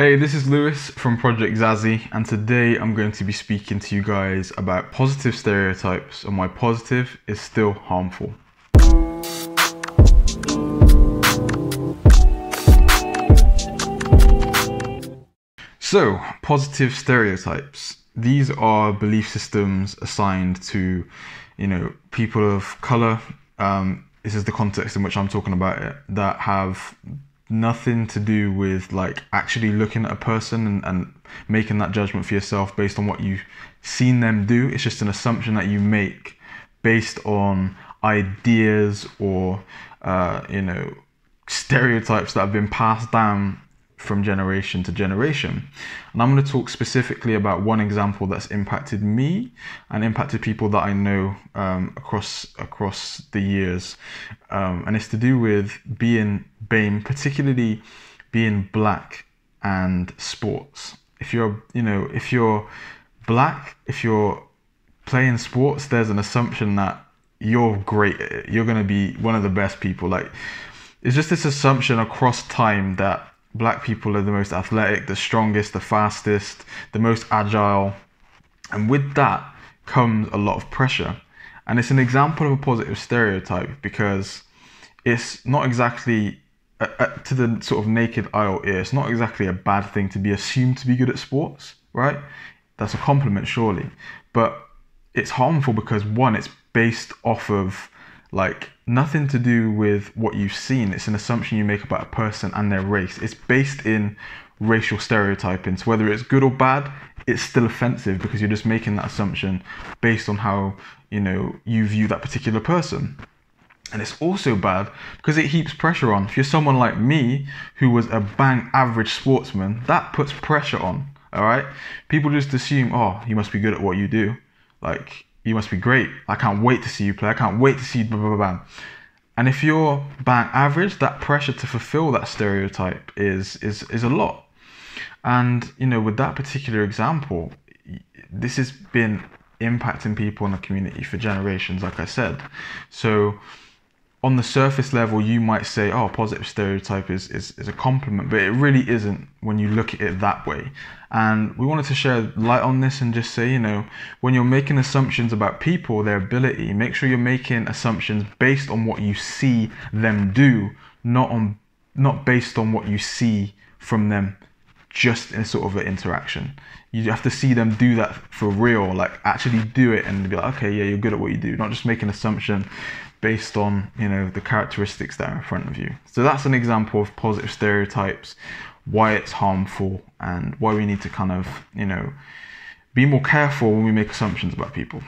Hey, this is Lewis from Project Zazi, and today I'm going to be speaking to you guys about positive stereotypes and why positive is still harmful. So, positive stereotypes. These are belief systems assigned to, people of color. This is the context in which I'm talking about it, that have nothing to do with like actually looking at a person and making that judgment for yourself based on what you've seen them do. It's just an assumption that you make based on ideas or stereotypes that have been passed down from generation to generation. And I'm going to talk specifically about one example that's impacted me and impacted people that I know across the years, and it's to do with being BAME, particularly being black and sports. If you're black, if you're playing sports, there's an assumption that you're great at it. You're going to be one of the best people. Like, it's just this assumption across time that black people are the most athletic, the strongest, the fastest, the most agile. And with that comes a lot of pressure. And it's an example of a positive stereotype because it's not exactly, to the sort of naked eye or ear, it's not exactly a bad thing to be assumed to be good at sports, right? That's a compliment, surely. But it's harmful because, one, it's based off of like nothing to do with what you've seen. It's an assumption you make about a person and their race. It's based in racial stereotyping. So whether it's good or bad, it's still offensive because you're just making that assumption based on how, you view that particular person. And it's also bad because it heaps pressure on. If you're someone like me, who was a bang average sportsman, that puts pressure on, all right? People just assume, oh, you must be good at what you do. Like, you must be great. I can't wait to see you play. I can't wait to see you blah, blah, blah. And if you're bang average, that pressure to fulfill that stereotype is a lot. And, with that particular example, this has been impacting people in the community for generations, like I said. So on the surface level, you might say, oh, positive stereotype is a compliment, but it really isn't when you look at it that way. And we wanted to share light on this and just say, when you're making assumptions about people, their ability, make sure you're making assumptions based on what you see them do, not based on what you see from them just in sort of an interaction. You have to see them do that for real, like actually do it and be like, okay, yeah, you're good at what you do, not just make an assumption based on, the characteristics that are in front of you. So that's an example of positive stereotypes, why it's harmful and why we need to kind of, be more careful when we make assumptions about people.